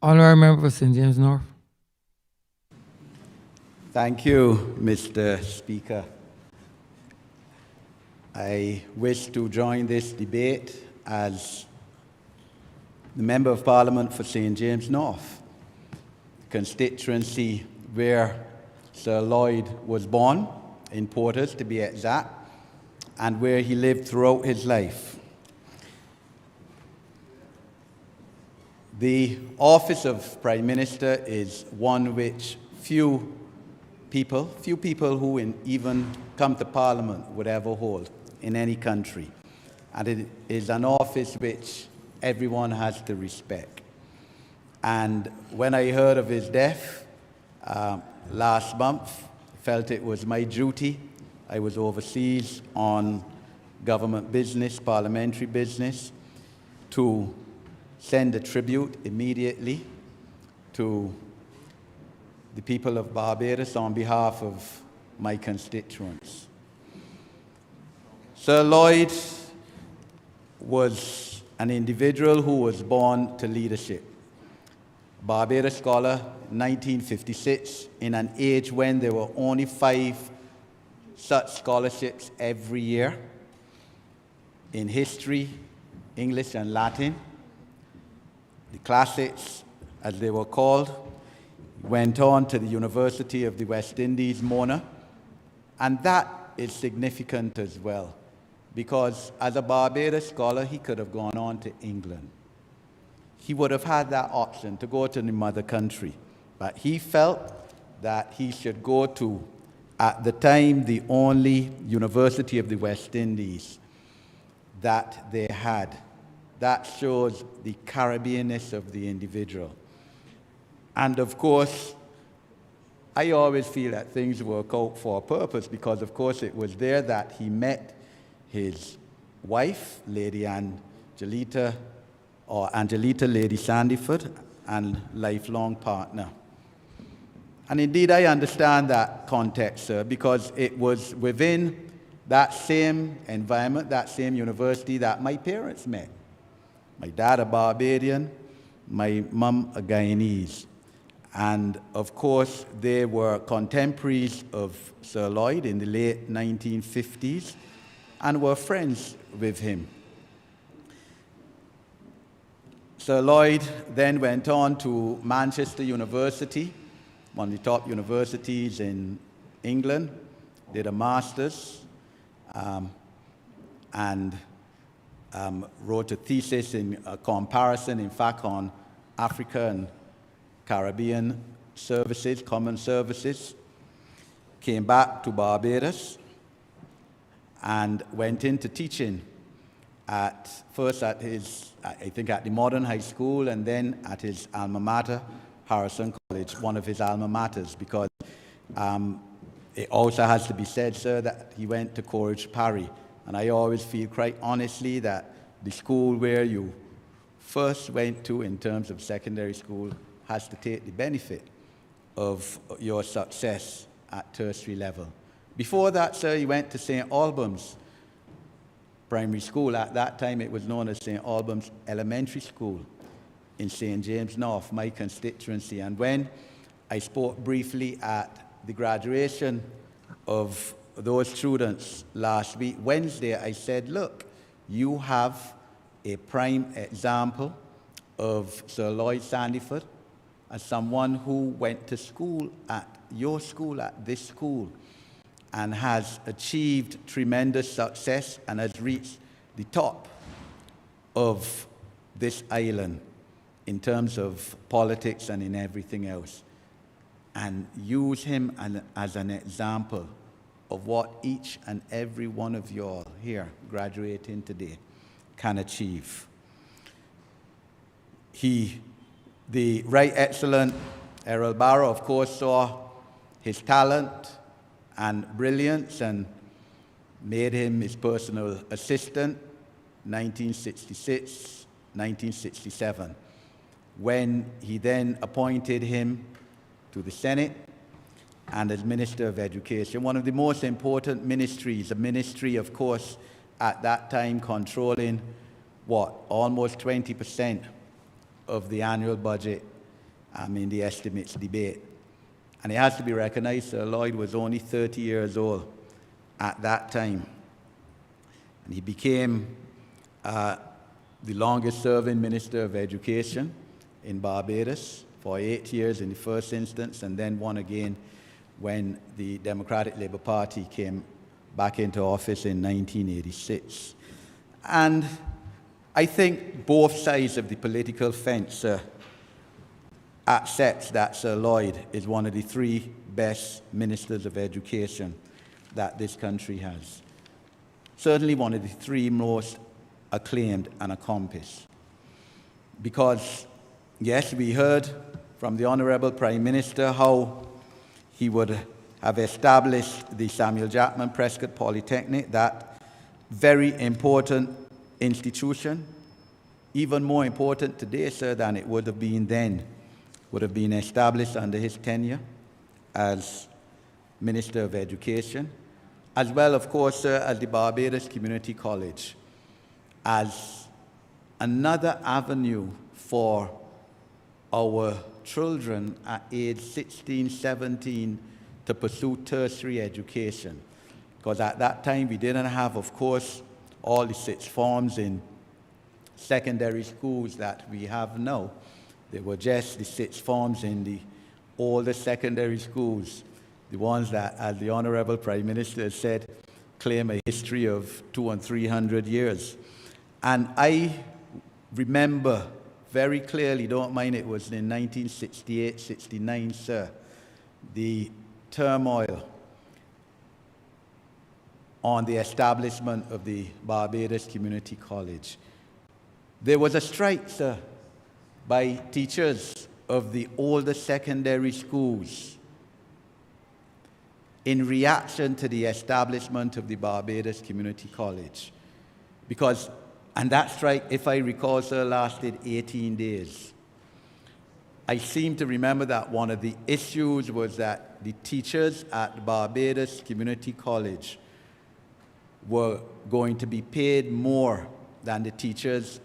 Honorary Member for St. James North. Thank you, Mr. Speaker. I wish to join this debate as the Member of Parliament for St. James North, constituency where Sir Llyod was born, in Porters to be exact, and where he lived throughout his life. The office of Prime Minister is one which few people who even come to Parliament would ever hold in any country. And it is an office which everyone has to respect. And when I heard of his death last month, I felt it was my duty. I was overseas on government business, parliamentary business, to send a tribute immediately to the people of Barbados on behalf of my constituents. Sir Llyod was an individual who was born to leadership. Barbados scholar, 1956, in an age when there were only 5 such scholarships every year in history, English, and Latin. The classics, as they were called, went on to the University of the West Indies, Mona, and that is significant as well, because as a Barbados scholar, he could have gone on to England. He would have had that option to go to the mother country, but he felt that he should go to, at the time, the only University of the West Indies that they had. That shows the Caribbeanness of the individual. And of course, I always feel that things work out for a purpose, because of course it was there that he met his wife, Lady Angelita Lady Sandiford, and lifelong partner. And indeed, I understand that context, sir, because it was within that same environment, that same university, that my parents met. My dad, a Barbadian, my mum, a Guyanese. And of course, they were contemporaries of Sir Llyod in the late 1950s and were friends with him. Sir Llyod then went on to Manchester University, one of the top universities in England, did a master's, and wrote a thesis in a comparison, in fact, on Africa and Caribbean services, common services. Came back to Barbados and went into teaching first at his, I think at the Modern High School, and then at his alma mater, Harrison College, one of his alma maters, because it also has to be said, sir, that he went to Coleridge Parry. And I always feel quite honestly that the school where you first went to in terms of secondary school has to take the benefit of your success at tertiary level. Before that, sir, he went to St. Albans Primary School. At that time, it was known as St. Albans Elementary School in St. James North, my constituency. And when I spoke briefly at the graduation of those students last week, Wednesday, I said, look, you have a prime example of Sir Llyod Sandiford as someone who went to school at your school, at this school, and has achieved tremendous success and has reached the top of this island in terms of politics and in everything else. And use him as an example of what each and every one of you all here graduating today can achieve. The Right Excellent Errol Barrow, of course, saw his talent and brilliance and made him his personal assistant, 1966, 1967, when he then appointed him to the Senate and as Minister of Education, one of the most important ministries, a ministry, of course, at that time controlling, almost 20% of the annual budget in the estimates debate. And it has to be recognized Sir Llyod was only 30 years old at that time. And he became the longest-serving Minister of Education in Barbados for 8 years in the first instance, and then one again when the Democratic Labour Party came back into office in 1986. And I think both sides of the political fence accepts that Sir Llyod is one of the three best ministers of education that this country has. Certainly one of the three most acclaimed and accomplished. Because, yes, we heard from the Honourable Prime Minister how he would have established the Samuel Jackman Prescott Polytechnic, that very important institution, even more important today, sir, than it would have been then, would have been established under his tenure as Minister of Education, as well, of course, sir, as the Barbados Community College, as another avenue for our children at age 16, 17 to pursue tertiary education. Because at that time we didn't have, of course, all the sixth forms in secondary schools that we have now. They were just the sixth forms in the older secondary schools, the ones that, as the Honourable Prime Minister said, claim a history of 200 and 300 years. And I remember very clearly, don't mind it was in 1968, 69, sir, the turmoil on the establishment of the Barbados Community College. There was a strike, sir, by teachers of the older secondary schools in reaction to the establishment of the Barbados Community College. Because, and that strike, if I recall, sir, lasted 18 days. I seem to remember that one of the issues was that the teachers at Barbados Community College were going to be paid more than the teachers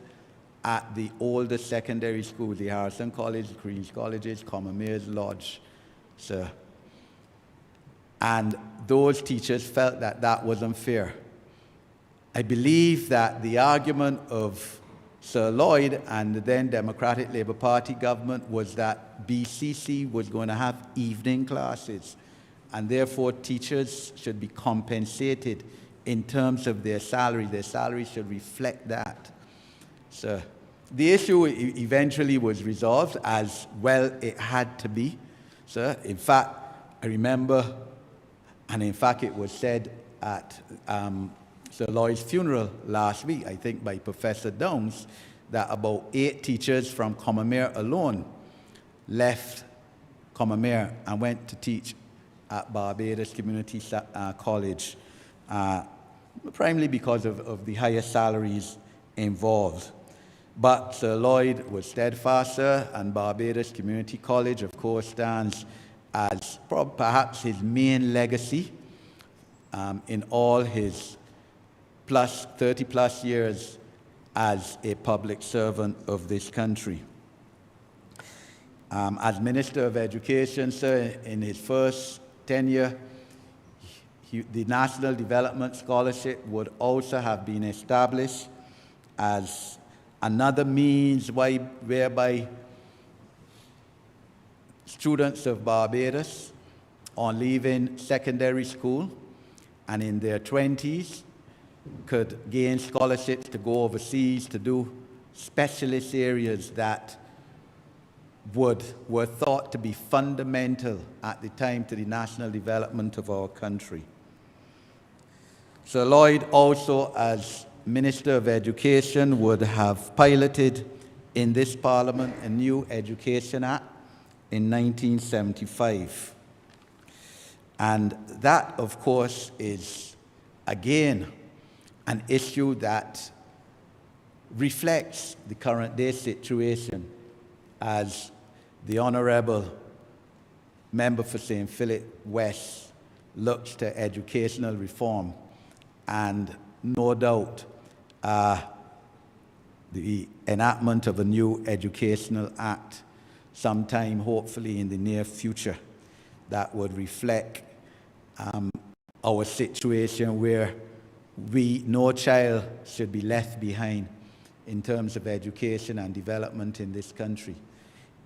at the older secondary schools, the Harrison College, the Queen's Colleges, Commonwealth Lodge, sir. And those teachers felt that that was unfair. I believe that the argument of Sir Llyod and the then Democratic Labour Party government was that BCC was going to have evening classes, and therefore teachers should be compensated in terms of their salary. Their salary should reflect that. So the issue eventually was resolved, as well it had to be. So in fact, I remember, and in fact it was said at Sir Llyod's funeral last week, I think by Professor Downs, that about 8 teachers from Commonwealth alone left Commonwealth and went to teach at Barbados Community College, primarily because of the higher salaries involved. But Sir Llyod was steadfast, sir, and Barbados Community College, of course, stands as perhaps his main legacy in all his 30-plus years as a public servant of this country. As Minister of Education, sir, in his first tenure, the National Development Scholarship would also have been established as another means whereby students of Barbados, on leaving secondary school and in their 20s, could gain scholarships to go overseas to do specialist areas that were thought to be fundamental at the time to the national development of our country. Sir Llyod also, as Minister of Education, would have piloted in this Parliament a new Education Act in 1975. And that, of course, is, again, an issue that reflects the current day situation, as the Honourable Member for St. Philip West looks to educational reform, and no doubt the enactment of a new Educational Act sometime, hopefully, in the near future that would reflect our situation where no child should be left behind in terms of education and development in this country,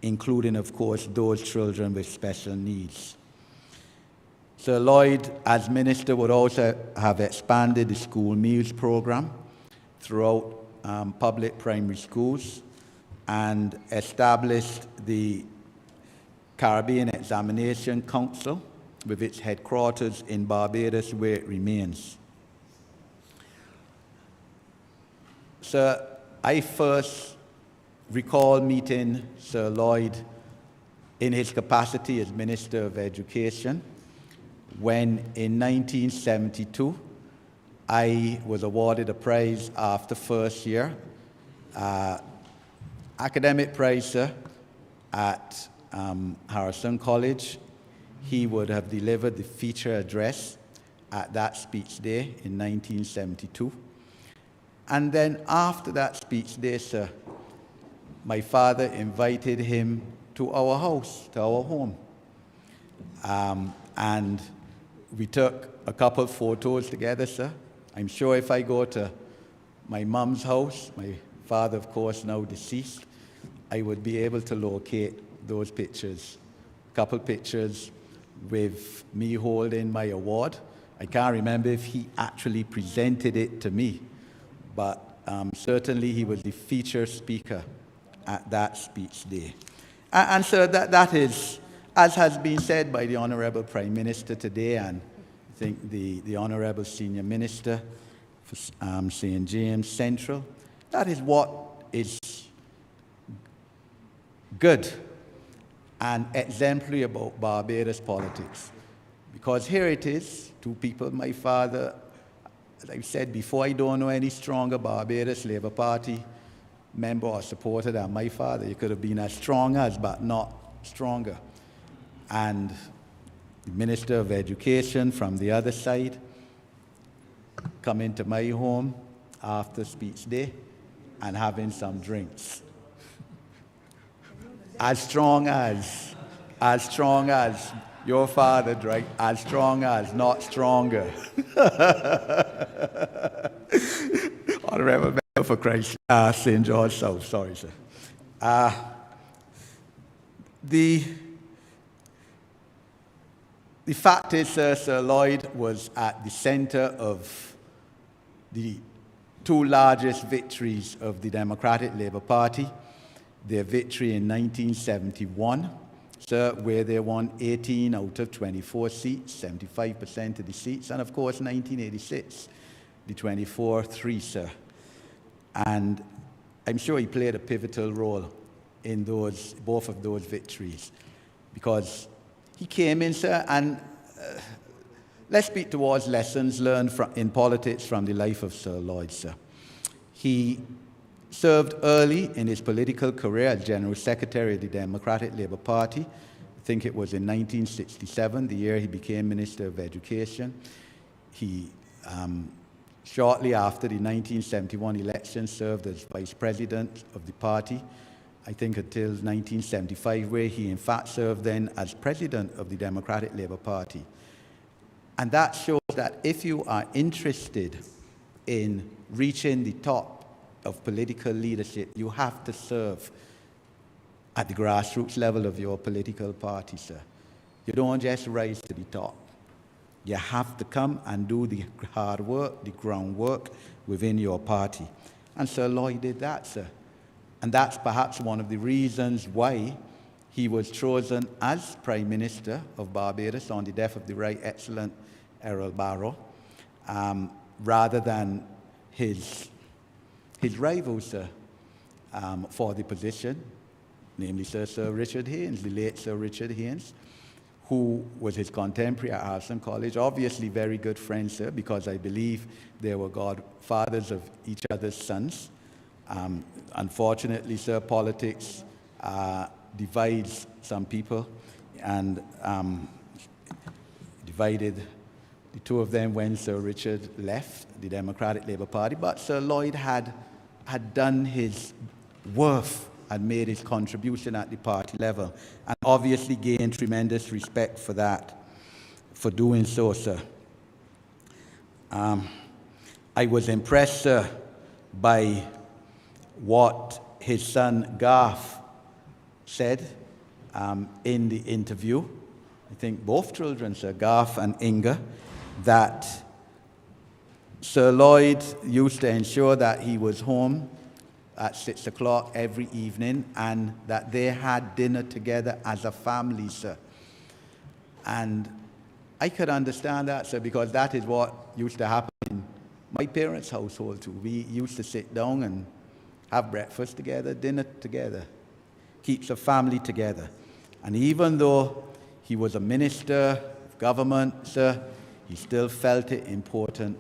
including, of course, those children with special needs. Sir Llyod, as minister, would also have expanded the school meals program throughout public primary schools and established the Caribbean Examination Council with its headquarters in Barbados, where it remains. Sir, I first recall meeting Sir Llyod in his capacity as Minister of Education when, in 1972, I was awarded a prize after first year, academic prize, sir, at Harrison College. He would have delivered the feature address at that speech day in 1972. And then after that speech day, sir, my father invited him to our house, to our home. And we took a couple of photos together, sir. I'm sure if I go to my mom's house, my father, of course, now deceased, I would be able to locate those pictures. A couple pictures with me holding my award. I can't remember if he actually presented it to me, but certainly he was the feature speaker at that speech day. And so that is, as has been said by the Honourable Prime Minister today, and I think the Honourable Senior Minister for St. James Central, that is what is good and exemplary about Barbados politics. Because here it is, two people, my father, as I've said before, I don't know any stronger Barbados Labour Party member or supporter than my father. He could have been as strong as, but not stronger. And the Minister of Education from the other side coming to my home after speech day and having some drinks. As strong as your father drank, as strong as, not stronger. Honourable Member for Christ, St. George South, sorry, sir. The fact is, Sir Llyod was at the centre of the two largest victories of the Democratic Labour Party. Their victory in 1971, sir, where they won 18 out of 24 seats, 75% of the seats, and of course 1986, the 24-3, sir. And I'm sure he played a pivotal role in both of those victories, because he came in, sir, and let's speak towards lessons learned in politics from the life of Sir Llyod, sir. He served early in his political career as General Secretary of the Democratic Labour Party. I think it was in 1967, the year he became Minister of Education. He, shortly after the 1971 election, served as Vice President of the party, I think until 1975, where he in fact served then as President of the Democratic Labour Party. And that shows that if you are interested in reaching the top of political leadership, you have to serve at the grassroots level of your political party, sir. You don't just rise to the top. You have to come and do the hard work, the groundwork within your party. And Sir Llyod did that, sir. And that's perhaps one of the reasons why he was chosen as Prime Minister of Barbados on the death of the Right Excellent Errol Barrow, rather than his rival, sir, for the position, namely Sir Richard Haynes, the late Sir Richard Haynes, who was his contemporary at Harrison College, obviously very good friends, sir, because I believe they were godfathers of each other's sons. Unfortunately, sir, politics divides some people, and divided the two of them when Sir Richard left the Democratic Labour Party. But Sir Llyod had done his worth had made his contribution at the party level, and obviously gained tremendous respect for that, for doing so, sir. I was impressed, sir, by what his son Garth said in the interview. I think both children, Sir Garth and Inga, that Sir Llyod used to ensure that he was home at 6 o'clock every evening, and that they had dinner together as a family, sir. And I could understand that, sir, because that is what used to happen in my parents' household too. We used to sit down and have breakfast together, dinner together. Keeps a family together. And even though he was a minister of government, sir, he still felt it important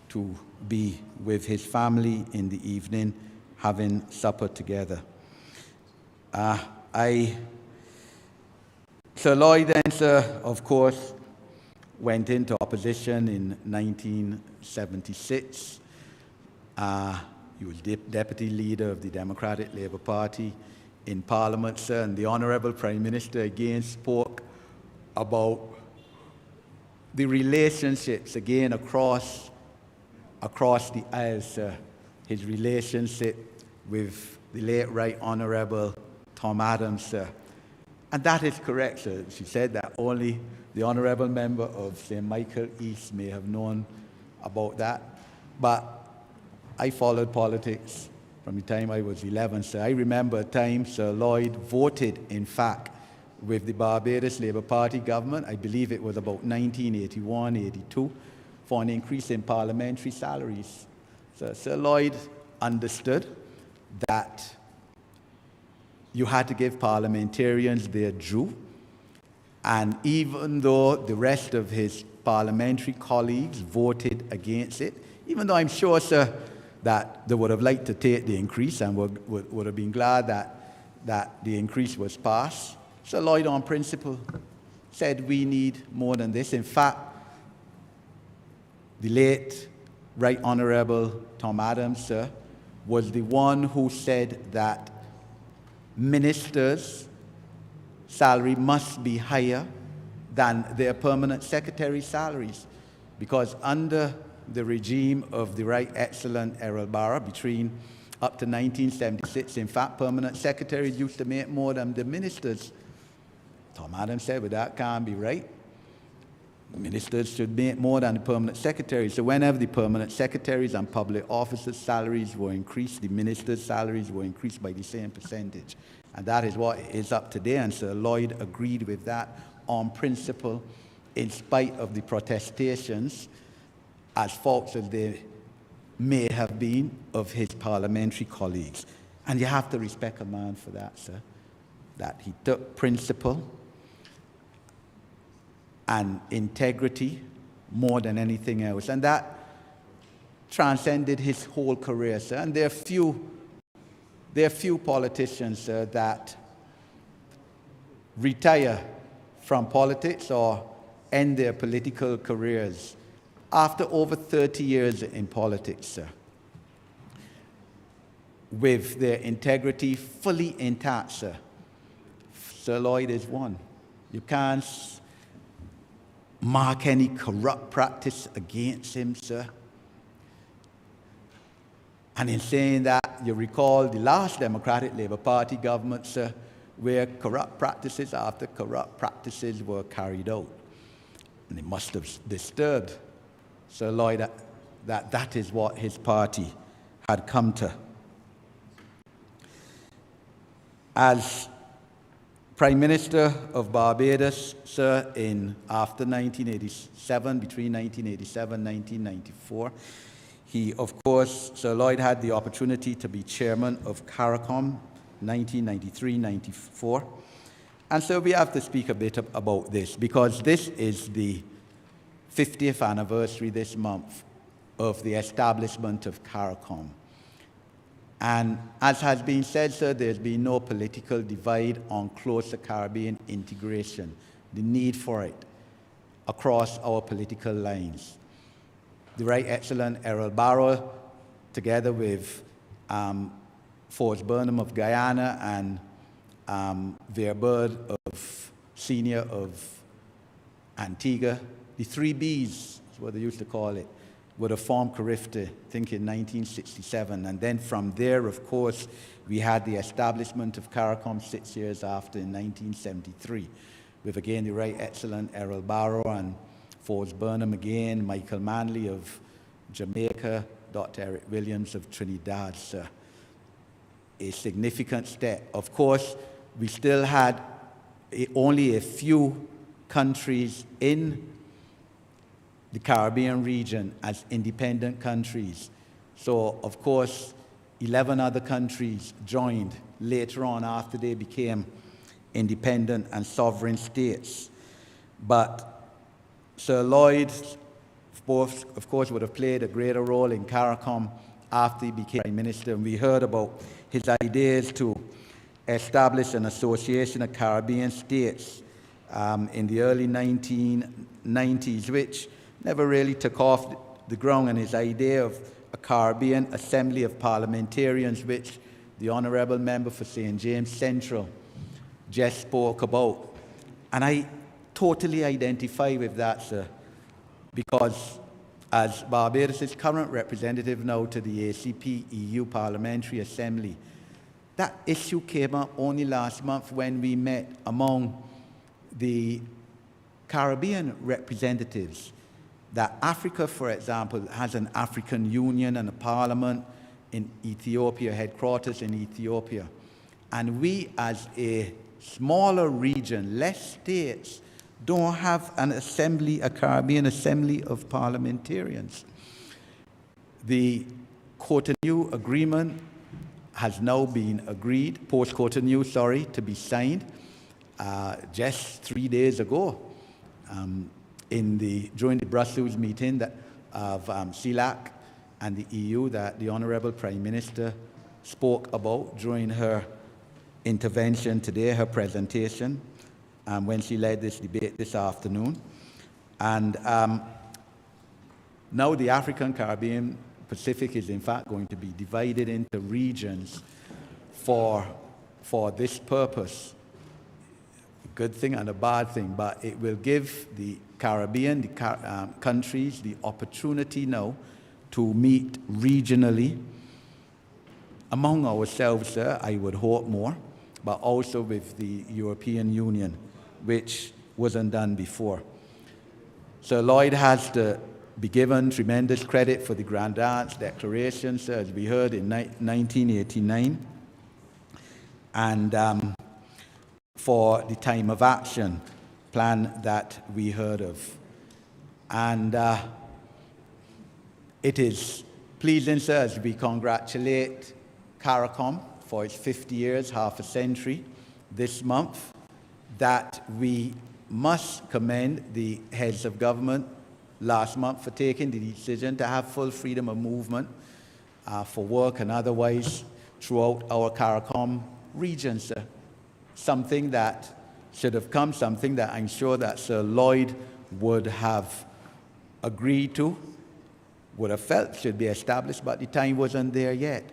to be with his family in the evening, having supper together. Sir Llyod then, sir, of course, went into opposition in 1976. He was deputy leader of the Democratic Labour Party in Parliament, sir, and the Honourable Prime Minister again spoke about the relationships again across the aisle, sir. His relationship with the late Right Honourable Tom Adams, sir. And that is correct, sir. She said that only the Honourable Member of St. Michael East may have known about that. But I followed politics from the time I was 11, sir. I remember a time Sir Llyod voted, in fact, with the Barbados Labour Party government, I believe it was about 1981-82, for an increase in parliamentary salaries. So Sir Llyod understood that you had to give parliamentarians their due, and even though the rest of his parliamentary colleagues voted against it, even though I'm sure, sir, that they would have liked to take the increase and would have been glad that the increase was passed, Sir Llyod, on principle, said we need more than this. In fact, the late Right Honourable Tom Adams, sir, was the one who said that ministers' salary must be higher than their permanent secretary's salaries, because under the regime of the Right Excellent Errol Barra, between up to 1976, in fact, permanent secretaries used to make more than the ministers. Tom Adams said, well, that can't be right. Ministers should make more than the permanent secretaries. So whenever the permanent secretaries and public officers' salaries were increased, the ministers' salaries were increased by the same percentage. And that is what is up today. And Sir Llyod agreed with that on principle, in spite of the protestations, as false as they may have been, of his parliamentary colleagues. And you have to respect a man for that, sir, that he took principle and integrity more than anything else. And that transcended his whole career, sir. And there are few politicians, sir, that retire from politics or end their political careers after over 30 years in politics, sir, with their integrity fully intact, sir. Sir Llyod is one. You can't mark any corrupt practice against him, sir. And in saying that, you recall the last Democratic Labour Party government, sir, where corrupt practices after corrupt practices were carried out. And it must have disturbed Sir Llyod that is what his party had come to. As Prime Minister of Barbados, sir, after 1987, between 1987 and 1994, he, of course, Sir Llyod had the opportunity to be chairman of CARICOM, 1993-94. And so we have to speak a bit about this, because this is the 50th anniversary this month of the establishment of CARICOM. And as has been said, sir, there's been no political divide on closer Caribbean integration, the need for it across our political lines. The Right Excellent Errol Barrow, together with Forrest Burnham of Guyana and Verbird of Senior of Antigua. The 3Bs is what they used to call it, would have formed CARIFTA, I think in 1967. And then from there, of course, we had the establishment of CARICOM 6 years after in 1973, with again the Right Excellent Errol Barrow and Forrest Burnham again, Michael Manley of Jamaica, Dr. Eric Williams of Trinidad, sir. A significant step. Of course, we still had only a few countries in the Caribbean region as independent countries. So, of course, 11 other countries joined later on after they became independent and sovereign states. But Sir Lloyd, of course, would have played a greater role in CARICOM after he became Prime Minister. And we heard about his ideas to establish an association of Caribbean states in the early 1990s, which never really took off the ground, and his idea of a Caribbean Assembly of Parliamentarians, which the Honourable Member for St. James Central just spoke about. And I totally identify with that, sir, because as Barbados' current representative now to the ACP EU Parliamentary Assembly, that issue came up only last month when we met among the Caribbean representatives, that Africa, for example, has an African Union and a parliament in Ethiopia, headquarters in Ethiopia. And we, as a smaller region, less states, don't have an assembly, a Caribbean Assembly of Parliamentarians. The Cotonou Agreement has now been agreed, post-Cotonou, sorry, to be signed just 3 days ago during the Brussels meeting of CELAC and the EU that the Honourable Prime Minister spoke about during her intervention today, her presentation, when she led this debate this afternoon. And now the African Caribbean Pacific is in fact going to be divided into regions for this purpose. A good thing and a bad thing, but it will give the Caribbean, countries, the opportunity now to meet regionally among ourselves, sir, I would hope more, but also with the European Union, which wasn't done before. Sir Lloyd has to be given tremendous credit for the Grandance Declaration, sir, as we heard in 1989, and for the Time of Action plan that we heard of. And it is pleasing, sir, as we congratulate CARICOM for its 50 years, half a century, this month, that we must commend the heads of government last month for taking the decision to have full freedom of movement for work and otherwise throughout our CARICOM region, sir. Something that should have come, something that I'm sure that Sir Lloyd would have agreed to, would have felt should be established, but the time wasn't there yet.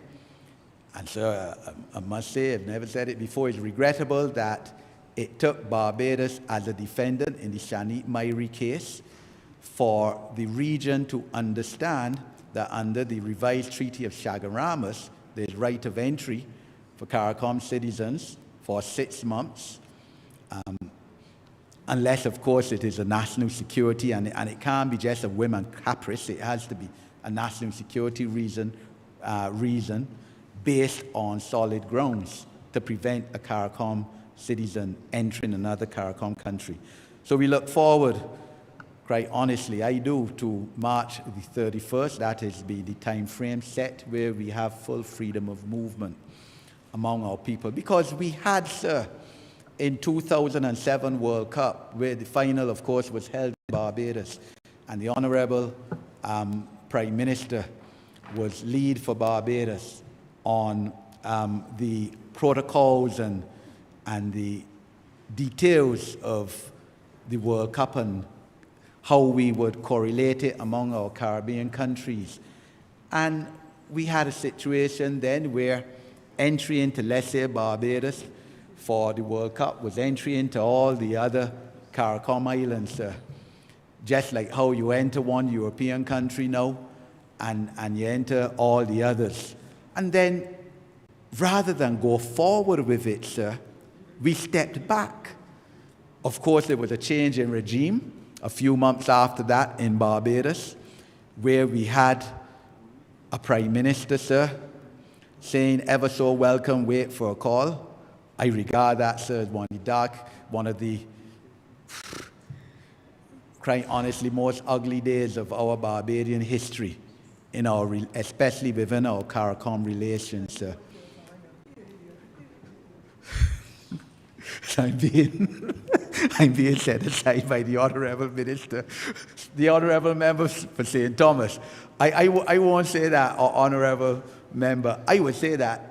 And so I must say, I've never said it before, it's regrettable that it took Barbados as a defendant in the Shanit Mairi case for the region to understand that under the revised Treaty of Chaguaramas, there's right of entry for CARICOM citizens for 6 months, unless, of course, it is a national security, and it can't be just a whim and caprice. It has to be a national security reason based on solid grounds to prevent a CARICOM citizen entering another CARICOM country. So we look forward, quite honestly, I do, to March the 31st. That is the time frame set where we have full freedom of movement among our people. Because we had, sir, in 2007 World Cup, where the final, of course, was held in Barbados, and the Honourable Prime Minister was lead for Barbados on the protocols and the details of the World Cup and how we would correlate it among our Caribbean countries. And we had a situation then where entry into, let's say, Barbados for the World Cup was entry into all the other CARICOM islands, sir. Just like how you enter one European country now, and you enter all the others. And then, rather than go forward with it, sir, we stepped back. Of course, there was a change in regime a few months after that in Barbados, where we had a prime minister, sir, saying, ever so welcome, wait for a call. I regard that, sir, as one of the, quite honestly, most ugly days of our Barbadian history, especially within our CARICOM relations, sir. I'm being set aside by the Honourable Minister, the Honourable Member for St. Thomas. I won't say that, or Honourable Member. I would say that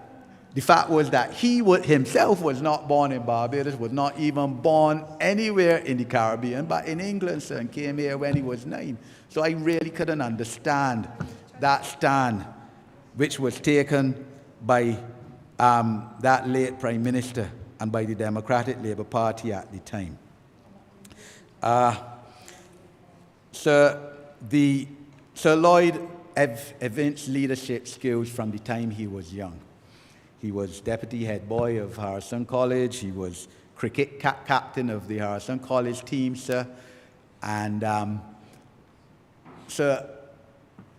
the fact was that he himself was not born in Barbados, was not even born anywhere in the Caribbean, but in England, sir, and came here when he was 9. So I really couldn't understand that stand which was taken by that late Prime Minister and by the Democratic Labour Party at the time. Sir Llyod evinced leadership skills from the time he was young. He was deputy head boy of Harrison College. He was cricket captain of the Harrison College team, sir. And sir,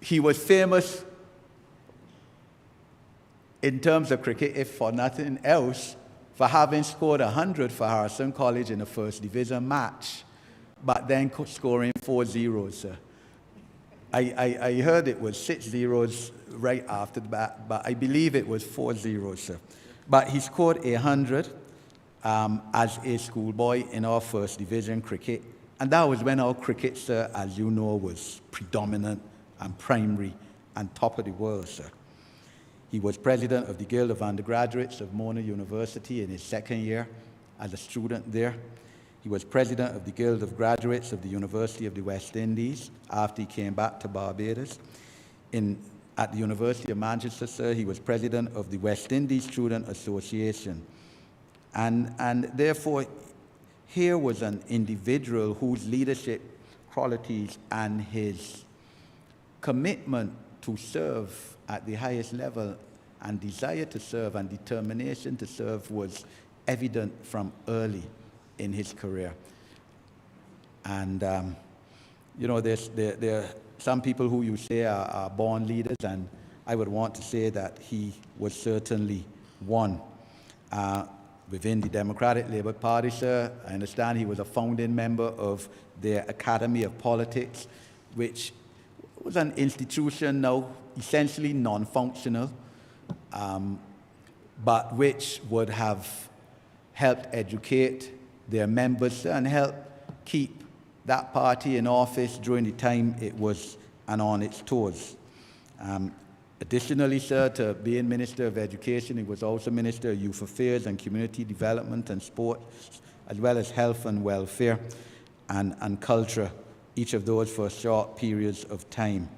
he was famous in terms of cricket, if for nothing else, for having scored 100 for Harrison College in a first division match, but then scoring 4 zeros, sir. I heard it was 6 zeros right after that, but I believe it was 4 zeros, sir. But he scored 100 as a schoolboy in our first division cricket. And that was when our cricket, sir, as you know, was predominant and primary and top of the world, sir. He was president of the Guild of Undergraduates of Mona University in his second year as a student there. He was president of the Guild of Graduates of the University of the West Indies after he came back to Barbados. At the University of Manchester, sir, he was president of the West Indies Student Association. And therefore, here was an individual whose leadership qualities and his commitment to serve at the highest level and desire to serve and determination to serve was evident from early in his career. And, you know, there are some people who you say are born leaders, and I would want to say that he was certainly one. Within the Democratic Labour Party, sir, I understand he was a founding member of their Academy of Politics, which was an institution now essentially non-functional, but which would have helped educate their members and help keep that party in office during the time it was on its toes. Additionally, sir, to being Minister of Education, he was also Minister of Youth Affairs and Community Development and Sports, as well as Health and Welfare and Culture, each of those for short periods of time.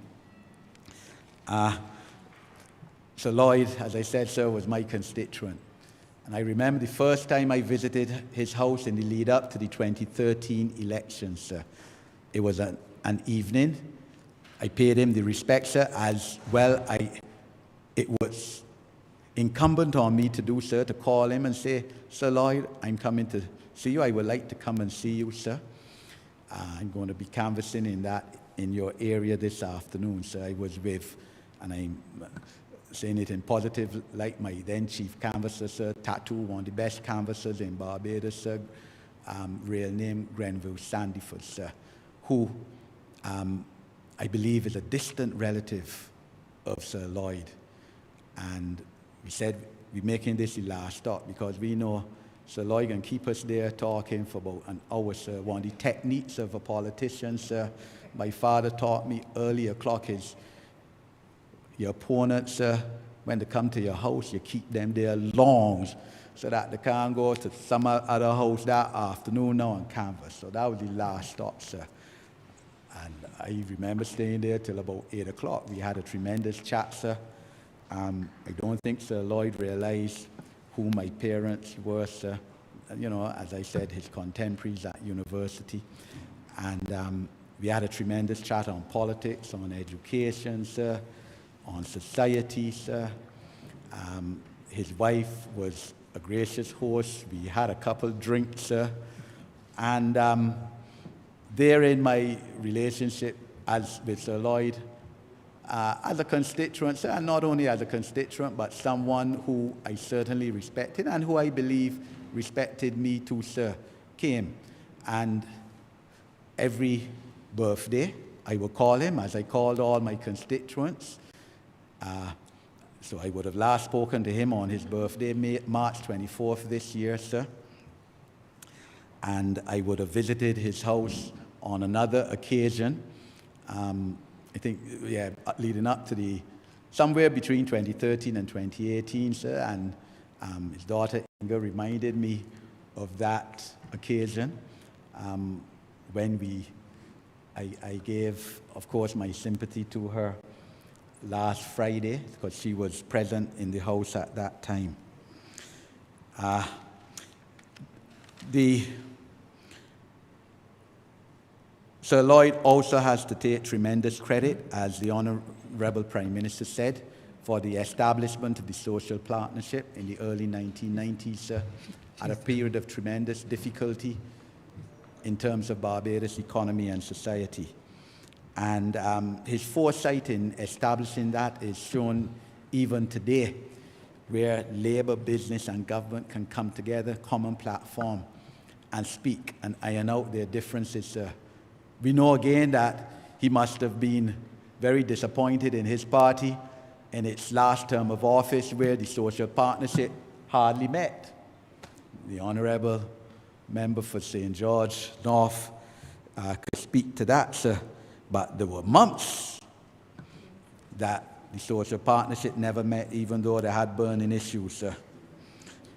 So Llyod, as I said, sir, was my constituent. And I remember the first time I visited his house in the lead up to the 2013 elections, sir. It was an evening. I paid him the respect, sir, as well. It was incumbent on me to do, sir, to call him and say, Sir Llyod, I'm coming to see you. I would like to come and see you, sir. I'm going to be canvassing in your area this afternoon, sir. I was with, and I'm saying it in positive light, my then chief canvasser, sir, Tattoo, one of the best canvassers in Barbados, sir, real name Grenville Sandiford, sir, who I believe is a distant relative of Sir Llyod. And we said we're making this the last stop because we know Sir Llyod can keep us there talking for about an hour, sir. One of the techniques of a politician, sir, my father taught me early o'clock is your opponents, when they come to your house, you keep them there long so that they can't go to some other house that afternoon now and canvass. So that was the last stop, sir. And I remember staying there till about 8 o'clock. We had a tremendous chat, sir. I don't think Sir Llyod realized who my parents were, sir. You know, as I said, his contemporaries at university. And we had a tremendous chat on politics, on education, sir, on society, sir. His wife was a gracious host. We had a couple drinks, sir. And therein my relationship with Sir Llyod, as a constituent, sir, and not only as a constituent, but someone who I certainly respected and who I believe respected me too, sir, came. And every birthday, I would call him, as I called all my constituents. So I would have last spoken to him on his birthday, March 24th this year, sir. And I would have visited his house on another occasion. I think, yeah, leading up to somewhere between 2013 and 2018, sir. And his daughter Inga reminded me of that occasion when I gave, of course, my sympathy to her last Friday because she was present in the house at that time. Sir Llyod also has to take tremendous credit, as the Honourable Prime Minister said, for the establishment of the social partnership in the early 1990s, sir, at a period of tremendous difficulty in terms of Barbados' economy and society. And his foresight in establishing that is shown even today, where labour, business and government can come together, common platform, and speak and iron out their differences, sir. We know again that he must have been very disappointed in his party in its last term of office, where the social partnership hardly met. The Honourable Member for St. George North could speak to that, sir. But there were months that the social partnership never met, even though they had burning issues, sir.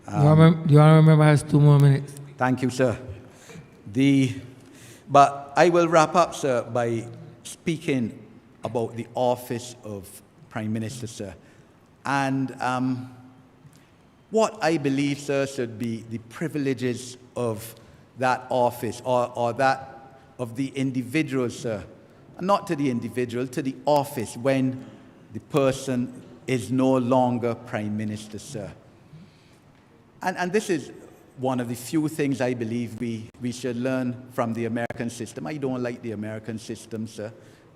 Do you want to remember has 2 more minutes? Thank you, sir. But I will wrap up, sir, by speaking about the office of Prime Minister, sir. And what I believe, sir, should be the privileges of that office, or that of the individual, sir. Not to the individual, to the office when the person is no longer Prime Minister, sir. And this is one of the few things I believe we should learn from the American system. I don't like the American system, sir.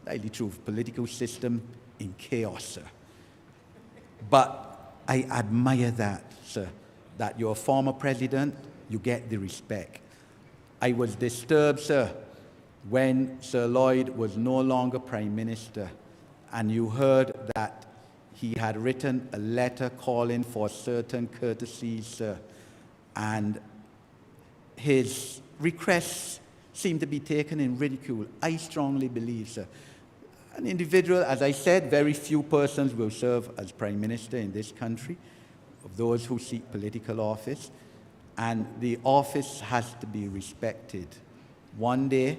Like the truth, political system in chaos, sir. But I admire that, sir, that you're a former president, you get the respect. I was disturbed, sir, when Sir Llyod was no longer Prime Minister, and you heard that he had written a letter calling for certain courtesies, sir, and his requests seemed to be taken in ridicule. I strongly believe, sir, an individual, as I said, very few persons will serve as Prime Minister in this country, of those who seek political office, and the office has to be respected. One day,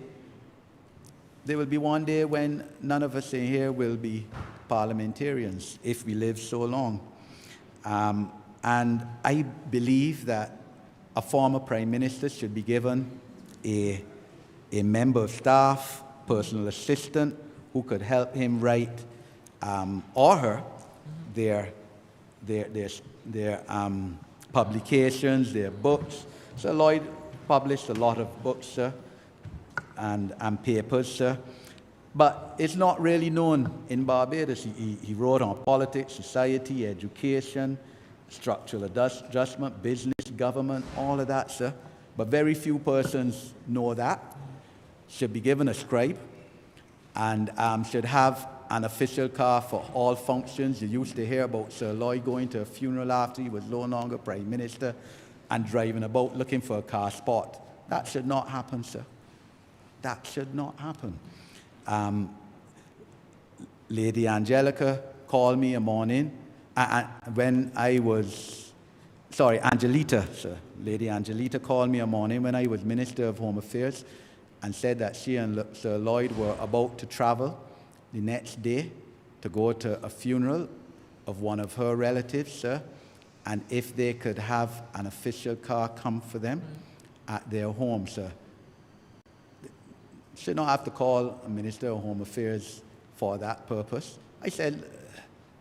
there will be one day when none of us in here will be parliamentarians, if we live so long. And I believe that a former Prime Minister should be given a member of staff, personal assistant, who could help him write, or her, their publications, their books. Sir Llyod published a lot of books, sir, and papers, sir. But it's not really known in Barbados. He wrote on politics, society, education, structural adjustment, business, government, all of that, sir. But very few persons know that. Should be given a scribe and should have an official car for all functions. You used to hear about Sir Llyod going to a funeral after he was no longer Prime Minister and driving about looking for a car spot. That should not happen, sir. That should not happen. Lady Angelica called me a morning when I was, Angelita, sir. Lady Angelita called me a morning when I was Minister of Home Affairs and said that she and Sir Llyod were about to travel the next day to go to a funeral of one of her relatives, sir, and if they could have an official car come for them at their home, sir. Should not have to call a Minister of Home Affairs for that purpose. I said,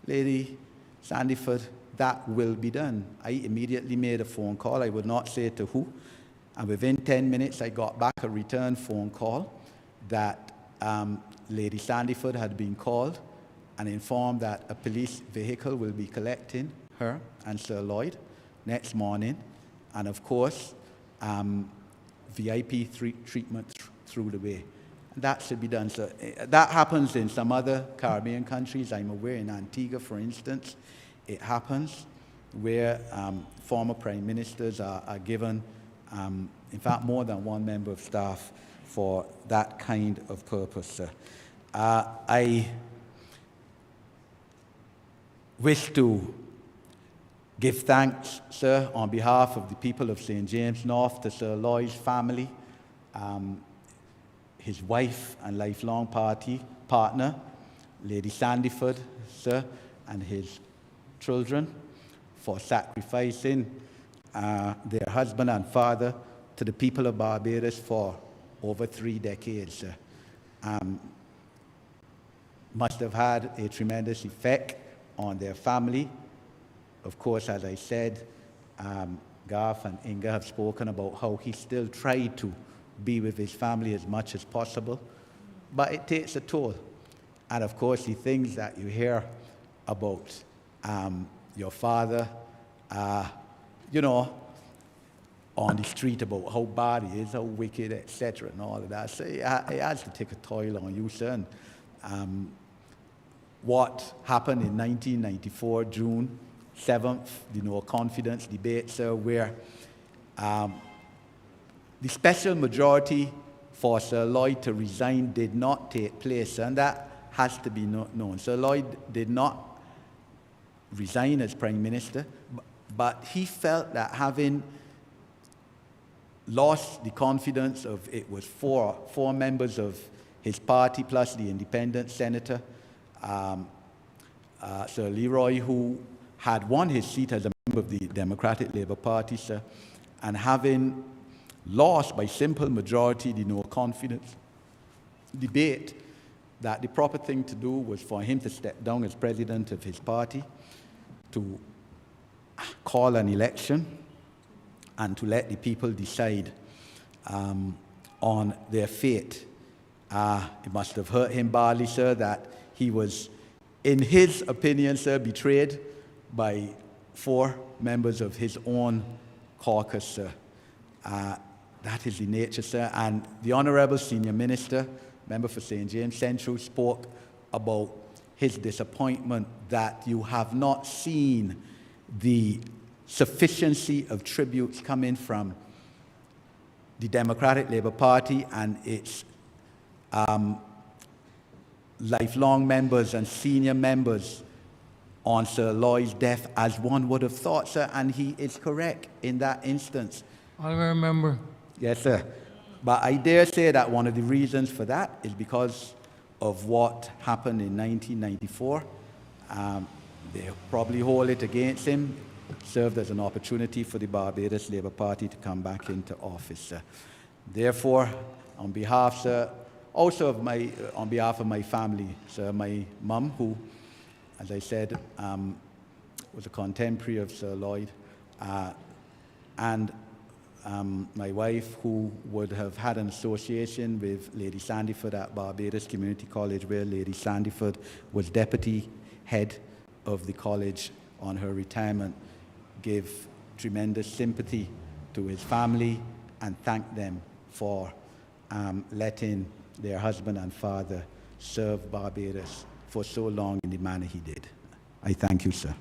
Lady Sandiford, that will be done. I immediately made a phone call. I would not say to who. And within 10 minutes, I got back a return phone call that Lady Sandiford had been called and informed that a police vehicle will be collecting her and Sir Llyod next morning. And of course, VIP treatment through the way. That should be done. So that happens in some other Caribbean countries. I'm aware in Antigua, for instance, it happens where former prime ministers are given, in fact, more than one member of staff for that kind of purpose, sir. I wish to give thanks, sir, on behalf of the people of St. James North to Sir Llyod's family, his wife and lifelong partner, Lady Sandiford, sir, and his children for sacrificing their husband and father to the people of Barbados for over 3 decades, sir. Must have had a tremendous effect on their family. Of course, as I said, Garth and Inga have spoken about how he still tried to be with his family as much as possible, but it takes a toll. And of course, the things that you hear about your father, you know, on the street about how bad he is, how wicked, etc., and all of that. So it has to take a toll on you, sir. And, what happened in 1994, June 7th, the no confidence debate, sir, where the special majority for Sir Llyod to resign did not take place, and that has to be known. Sir Llyod did not resign as Prime Minister, but he felt that having lost the confidence of, it was four members of his party plus the independent senator, Sir Leroy, who had won his seat as a member of the Democratic Labour Party, sir, and having lost by simple majority the no confidence debate, that the proper thing to do was for him to step down as president of his party, to call an election, and to let the people decide on their fate. It must have hurt him badly, sir, that he was, in his opinion, sir, betrayed by 4 members of his own caucus, sir. That is the nature, sir. And the Honourable Senior Minister, member for St. James Central, spoke about his disappointment that you have not seen the sufficiency of tributes coming from the Democratic Labour Party and its lifelong members and senior members on Sir Llyod's death as one would have thought, sir, and he is correct in that instance. I remember. Yes, sir. But I dare say that one of the reasons for that is because of what happened in 1994. They probably hold it against him. Served as an opportunity for the Barbados Labour Party to come back into office, sir. Therefore, on behalf, sir, also of on behalf of my family, sir, my mum, who, as I said, was a contemporary of Sir Llyod, and my wife, who would have had an association with Lady Sandiford at Barbados Community College, where Lady Sandiford was deputy head of the college on her retirement, give tremendous sympathy to his family and thank them for letting their husband and father serve Barbados for so long in the manner he did. I thank you, sir.